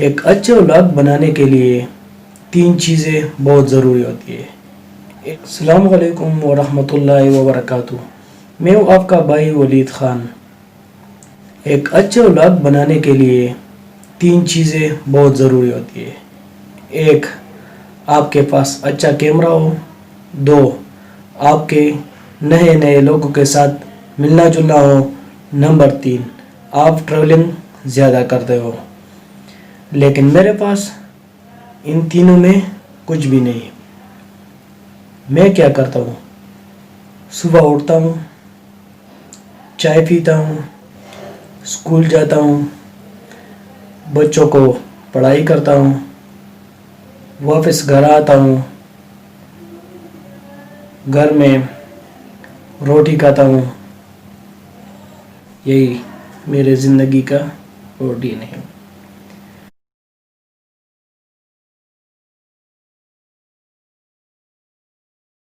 ایک اچھے اولاد بنانے کے لیے 3 چیزیں بہت ضروری ہوتی ہے۔ السلام علیکم ورحمۃ اللہ وبرکاتہ۔ میں ہوں آپ کا بھائی ولید خان۔ ایک اچھے اولاد بنانے کے لیے 3 چیزیں بہت ضروری ہوتی ہے۔ 1، آپ کے پاس اچھا کیمرہ ہو۔ 2، آپ کے نئے لوگوں کے ساتھ ملنا جلنا ہو۔ نمبر 3، آپ ٹریولنگ زیادہ کرتے ہو۔ لیکن میرے پاس ان تینوں میں کچھ بھی نہیں۔ میں کیا کرتا ہوں؟ صبح اٹھتا ہوں، چائے پیتا ہوں، اسکول جاتا ہوں، بچوں کو پڑھائی کرتا ہوں، واپس گھر آتا ہوں، گھر میں روٹی کھاتا ہوں۔ یہی میرے زندگی کا روٹین ہے۔